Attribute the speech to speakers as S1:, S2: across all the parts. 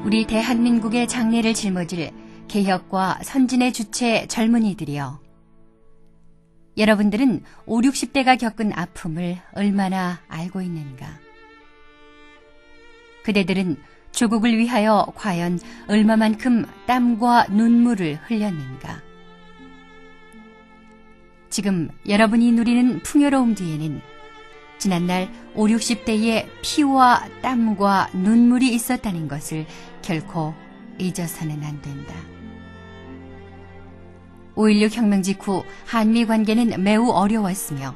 S1: 우리 대한민국의 장래를 짊어질 개혁과 선진의 주체 젊은이들이여. 여러분들은 5, 60대가 겪은 아픔을 얼마나 알고 있는가? 그대들은 조국을 위하여 과연 얼마만큼 땀과 눈물을 흘렸는가? 지금 여러분이 누리는 풍요로움 뒤에는 지난날 5, 60대의 피와 땀과 눈물이 있었다는 것을 결코 잊어서는 안 된다. 5.16 혁명 직후 한미 관계는 매우 어려웠으며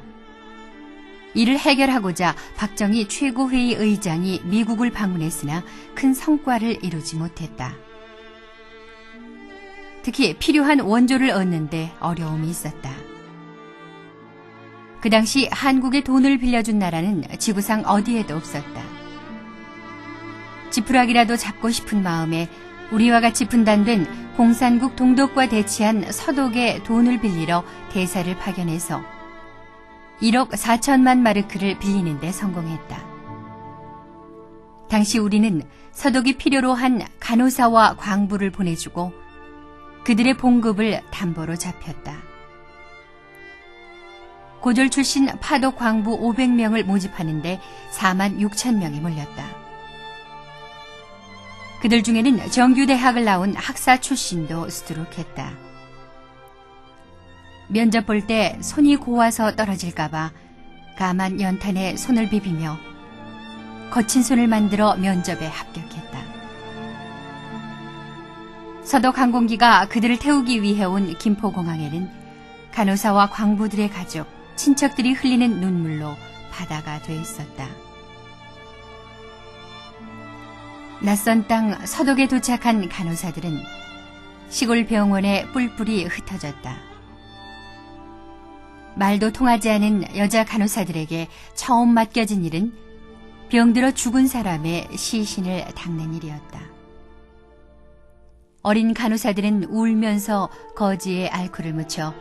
S1: 이를 해결하고자 박정희 최고회의 의장이 미국을 방문했으나 큰 성과를 이루지 못했다. 특히 필요한 원조를 얻는 데 어려움이 있었다. 그 당시 한국에 돈을 빌려준 나라는 지구상 어디에도 없었다. 지푸라기라도 잡고 싶은 마음에 우리와 같이 분단된 공산국 동독과 대치한 서독에 돈을 빌리러 대사를 파견해서 1억 4천만 마르크를 빌리는 데 성공했다. 당시 우리는 서독이 필요로 한 간호사와 광부를 보내주고 그들의 봉급을 담보로 잡혔다. 고졸 출신 파독 광부 500명을 모집하는데 4만 6천 명이 몰렸다. 그들 중에는 정규대학을 나온 학사 출신도 수두룩했다. 면접 볼 때 손이 고와서 떨어질까봐 가만 연탄에 손을 비비며 거친 손을 만들어 면접에 합격했다. 서독 항공기가 그들을 태우기 위해 온 김포공항에는 간호사와 광부들의 가족, 친척들이 흘리는 눈물로 바다가 돼 있었다. 낯선 땅 서독에 도착한 간호사들은 시골 병원에 뿔뿔이 흩어졌다. 말도 통하지 않은 여자 간호사들에게 처음 맡겨진 일은 병들어 죽은 사람의 시신을 닦는 일이었다. 어린 간호사들은 울면서 거지에 알코올을 묻혀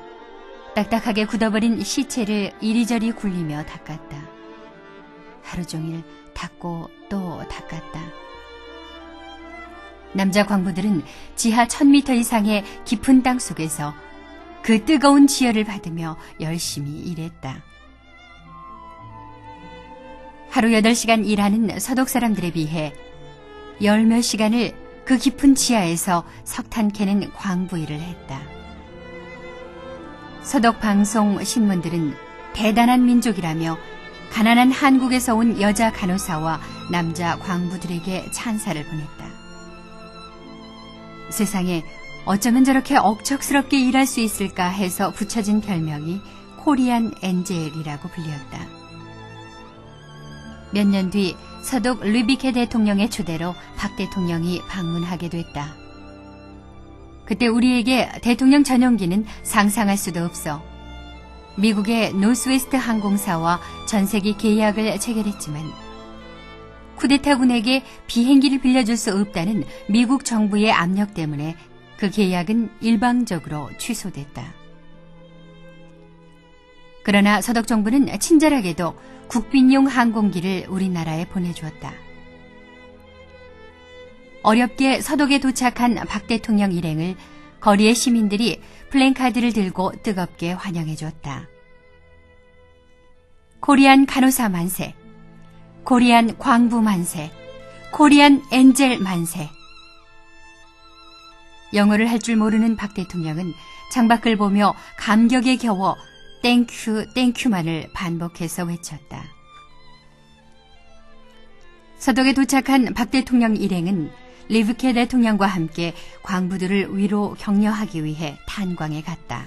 S1: 딱딱하게 굳어버린 시체를 이리저리 굴리며 닦았다. 하루 종일 닦고 또 닦았다. 남자 광부들은 지하 1000m 이상의 깊은 땅 속에서 그 뜨거운 지열을 받으며 열심히 일했다. 하루 8시간 일하는 서독 사람들에 비해 10몇 시간을 그 깊은 지하에서 석탄 캐는 광부 일을 했다. 서독 방송 신문들은 대단한 민족이라며 가난한 한국에서 온 여자 간호사와 남자 광부들에게 찬사를 보냈다. 세상에 어쩌면 저렇게 억척스럽게 일할 수 있을까 해서 붙여진 별명이 코리안 엔젤이라고 불렸다. 몇 년 뒤 서독 르비케 대통령의 초대로 박 대통령이 방문하게 됐다. 그때 우리에게 대통령 전용기는 상상할 수도 없어 미국의 노스웨스트 항공사와 전세기 계약을 체결했지만 쿠데타군에게 비행기를 빌려줄 수 없다는 미국 정부의 압력 때문에 그 계약은 일방적으로 취소됐다. 그러나 서독 정부는 친절하게도 국빈용 항공기를 우리나라에 보내주었다. 어렵게 서독에 도착한 박 대통령 일행을 거리의 시민들이 플랜카드를 들고 뜨겁게 환영해 줬다. 코리안 간호사 만세, 코리안 광부 만세, 코리안 엔젤 만세. 영어를 할 줄 모르는 박 대통령은 창밖을 보며 감격에 겨워 땡큐, 땡큐만을 반복해서 외쳤다. 서독에 도착한 박 대통령 일행은 리브케 대통령과 함께 광부들을 위로 격려하기 위해 탄광에 갔다.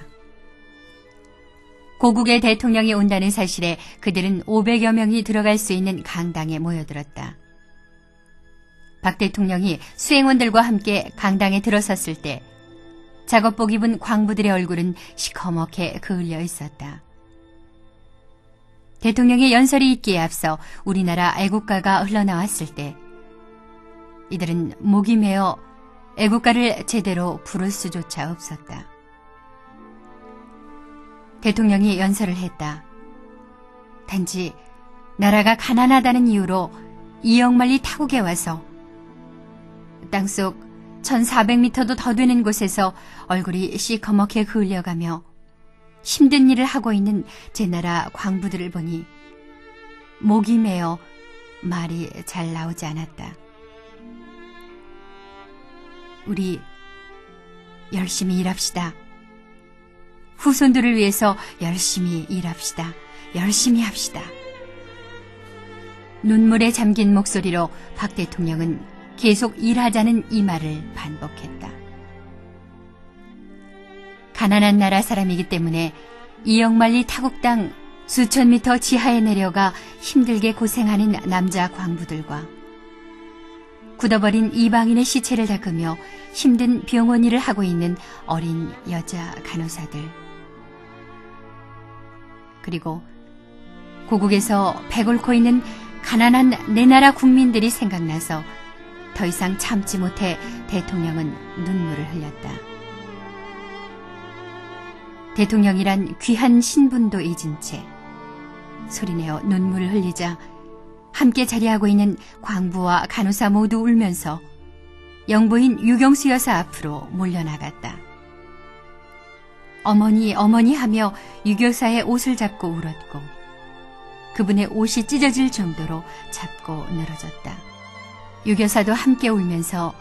S1: 고국의 대통령이 온다는 사실에 그들은 500여 명이 들어갈 수 있는 강당에 모여들었다. 박 대통령이 수행원들과 함께 강당에 들어섰을 때 작업복 입은 광부들의 얼굴은 시커멓게 그을려 있었다. 대통령의 연설이 있기에 앞서 우리나라 애국가가 흘러나왔을 때 이들은 목이 메어 애국가를 제대로 부를 수조차 없었다. 대통령이 연설을 했다. 단지 나라가 가난하다는 이유로 이억만리 타국에 와서 땅속 1400m도 더 되는 곳에서 얼굴이 시커멓게 흘려가며 힘든 일을 하고 있는 제 나라 광부들을 보니 목이 메어 말이 잘 나오지 않았다. 우리 열심히 일합시다. 후손들을 위해서 열심히 일합시다. 열심히 합시다. 눈물에 잠긴 목소리로 박 대통령은 계속 일하자는 이 말을 반복했다. 가난한 나라 사람이기 때문에 이역만리 타국 땅 수천 미터 지하에 내려가 힘들게 고생하는 남자 광부들과 굳어버린 이방인의 시체를 닦으며 힘든 병원 일을 하고 있는 어린 여자 간호사들, 그리고 고국에서 배 앓고 있는 가난한 내 나라 국민들이 생각나서 더 이상 참지 못해 대통령은 눈물을 흘렸다. 대통령이란 귀한 신분도 잊은 채 소리내어 눈물을 흘리자 함께 자리하고 있는 광부와 간호사 모두 울면서 영부인 유경수 여사 앞으로 몰려나갔다. 어머니, 어머니 하며 유교사의 옷을 잡고 울었고 그분의 옷이 찢어질 정도로 잡고 늘어졌다. 유교사도 함께 울면서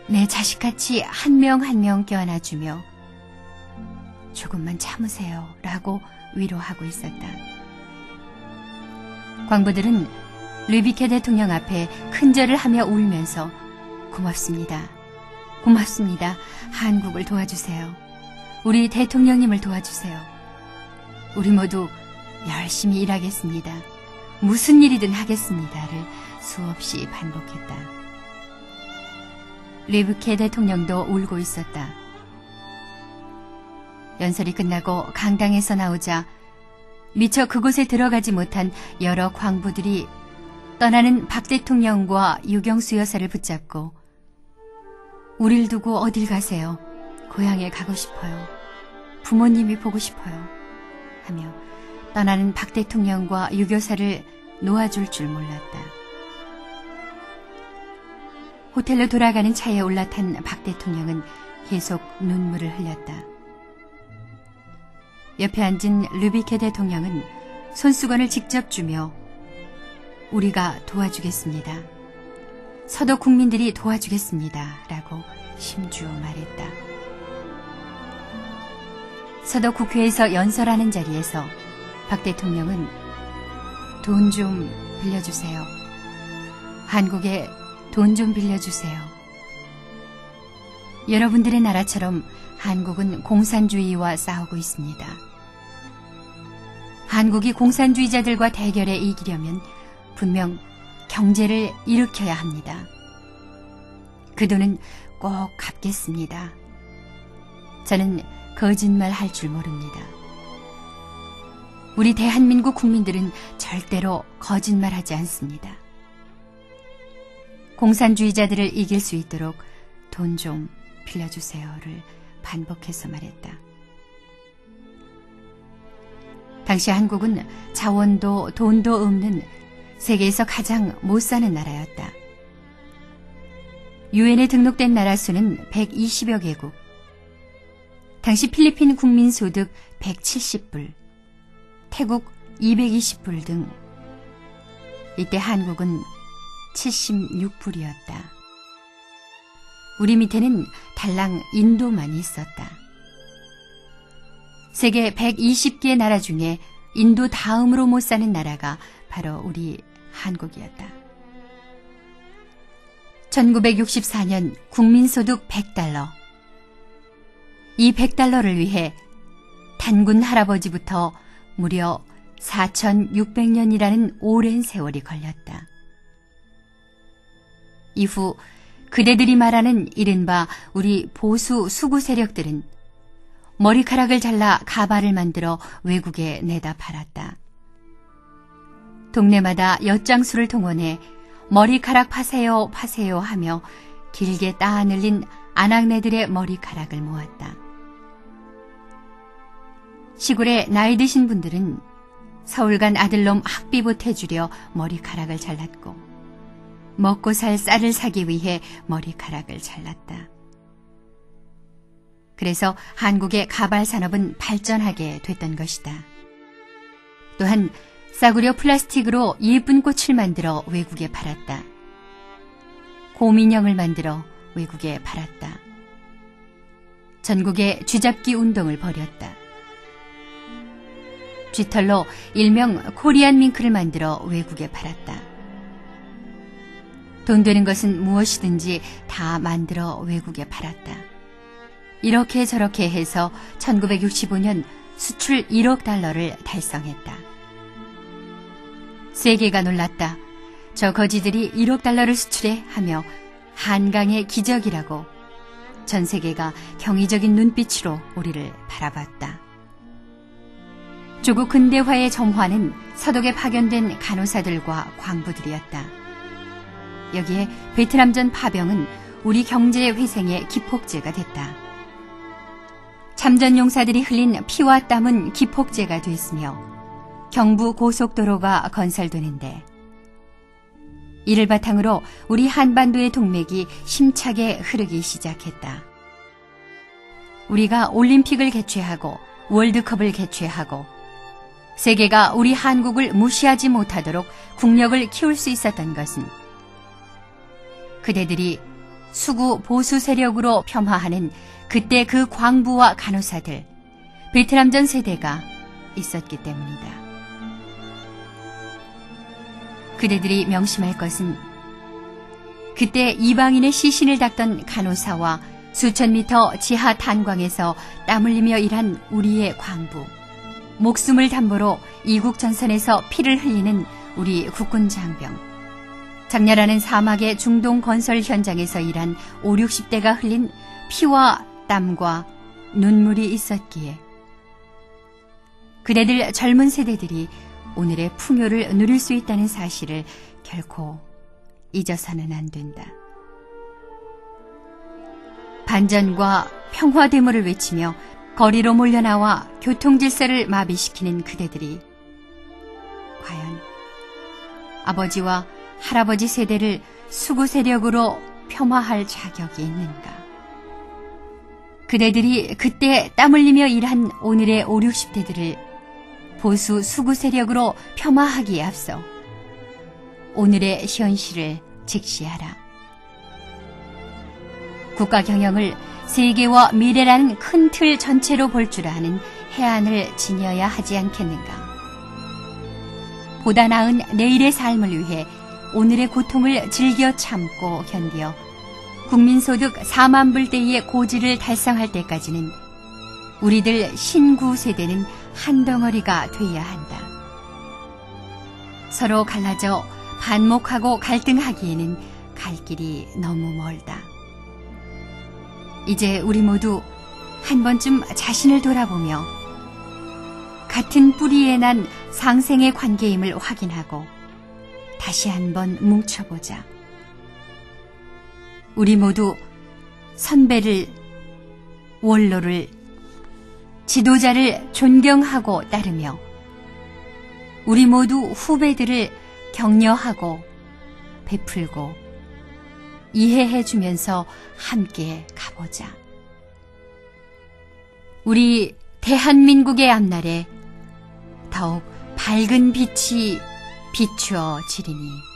S1: 내 자식같이 한 명 한 명 껴안아주며 조금만 참으세요 라고 위로하고 있었다. 광부들은 르비케 대통령 앞에 큰절을 하며 울면서 고맙습니다. 고맙습니다. 한국을 도와주세요. 우리 대통령님을 도와주세요. 우리 모두 열심히 일하겠습니다. 무슨 일이든 하겠습니다를 수없이 반복했다. 르비케 대통령도 울고 있었다. 연설이 끝나고 강당에서 나오자 미처 그곳에 들어가지 못한 여러 광부들이 떠나는 박 대통령과 유경수 여사를 붙잡고 우릴 두고 어딜 가세요? 고향에 가고 싶어요. 부모님이 보고 싶어요. 하며 떠나는 박 대통령과 유교사를 놓아줄 줄 몰랐다. 호텔로 돌아가는 차에 올라탄 박 대통령은 계속 눈물을 흘렸다. 옆에 앉은 르비케 대통령은 손수건을 직접 주며 우리가 도와주겠습니다. 서도 국민들이 도와주겠습니다. 라고 힘주어 말했다. 서도 국회에서 연설하는 자리에서 박 대통령은 돈 좀 빌려주세요. 한국에 돈 좀 빌려주세요. 여러분들의 나라처럼 한국은 공산주의와 싸우고 있습니다. 한국이 공산주의자들과 대결에 이기려면 분명 경제를 일으켜야 합니다. 그 돈은 꼭 갚겠습니다. 저는 거짓말 할 줄 모릅니다. 우리 대한민국 국민들은 절대로 거짓말하지 않습니다. 공산주의자들을 이길 수 있도록 돈 좀 빌려주세요를 반복해서 말했다. 당시 한국은 자원도 돈도 없는 세계에서 가장 못 사는 나라였다. 유엔에 등록된 나라 수는 120여 개국. 당시 필리핀 국민 소득 170불, 태국 220불 등 이때 한국은 76불이었다. 우리 밑에는 달랑 인도만 있었다. 세계 120개 나라 중에 인도 다음으로 못 사는 나라가 바로 우리 한국이었다. 1964년 국민소득 100달러. 이 100달러를 위해 단군 할아버지부터 무려 4,600년이라는 오랜 세월이 걸렸다. 이후 그대들이 말하는 이른바 우리 보수 수구 세력들은 머리카락을 잘라 가발을 만들어 외국에 내다 팔았다. 동네마다 엿장수를 동원해 머리카락 파세요 파세요 하며 길게 따 늘린 아낙네들의 머리카락을 모았다. 시골에 나이 드신 분들은 서울 간 아들놈 학비 보태주려 머리카락을 잘랐고 먹고 살 쌀을 사기 위해 머리카락을 잘랐다. 그래서 한국의 가발 산업은 발전하게 됐던 것이다. 또한 싸구려 플라스틱으로 예쁜 꽃을 만들어 외국에 팔았다. 곰인형을 만들어 외국에 팔았다. 전국에 쥐잡기 운동을 벌였다. 쥐털로 일명 코리안 밍크를 만들어 외국에 팔았다. 돈 되는 것은 무엇이든지 다 만들어 외국에 팔았다. 이렇게 저렇게 해서 1965년 수출 1억 달러를 달성했다. 세계가 놀랐다. 저 거지들이 1억 달러를 수출해 하며 한강의 기적이라고 전 세계가 경이적인 눈빛으로 우리를 바라봤다. 조국 근대화의 점화는 서독에 파견된 간호사들과 광부들이었다. 여기에 베트남전 파병은 우리 경제의 회생의 기폭제가 됐다. 참전 용사들이 흘린 피와 땀은 기폭제가 됐으며 경부 고속도로가 건설되는데 이를 바탕으로 우리 한반도의 동맥이 심차게 흐르기 시작했다. 우리가 올림픽을 개최하고 월드컵을 개최하고 세계가 우리 한국을 무시하지 못하도록 국력을 키울 수 있었던 것은 그대들이 수구 보수 세력으로 폄하하는 그때 그 광부와 간호사들, 베트남전 세대가 있었기 때문이다. 그대들이 명심할 것은 그때 이방인의 시신을 닦던 간호사와 수천 미터 지하 탄광에서 땀 흘리며 일한 우리의 광부, 목숨을 담보로 이국 전선에서 피를 흘리는 우리 국군 장병, 장렬하는 사막의 중동 건설 현장에서 일한 5, 60대가 흘린 피와 땀과 눈물이 있었기에 그대들 젊은 세대들이 오늘의 풍요를 누릴 수 있다는 사실을 결코 잊어서는 안 된다. 반전과 평화 데모를 외치며 거리로 몰려나와 교통질서를 마비시키는 그대들이 과연 아버지와 할아버지 세대를 수구 세력으로 폄하할 자격이 있는가? 그대들이 그때 땀 흘리며 일한 오늘의 5, 60대들을 보수 수구 세력으로 폄하하기에 앞서 오늘의 현실을 직시하라. 국가 경영을 세계와 미래라는 큰 틀 전체로 볼 줄 아는 해안을 지녀야 하지 않겠는가? 보다 나은 내일의 삶을 위해 오늘의 고통을 즐겨 참고 견디어 국민소득 4만 불대의 고지를 달성할 때까지는 우리들 신구 세대는 한 덩어리가 돼야 한다. 서로 갈라져 반목하고 갈등하기에는 갈 길이 너무 멀다. 이제 우리 모두 한 번쯤 자신을 돌아보며 같은 뿌리에 난 상생의 관계임을 확인하고 다시 한번 뭉쳐보자. 우리 모두 선배를, 원로를, 지도자를 존경하고 따르며 우리 모두 후배들을 격려하고 베풀고 이해해주면서 함께 가보자. 우리 대한민국의 앞날에 더욱 밝은 빛이 비추어지리니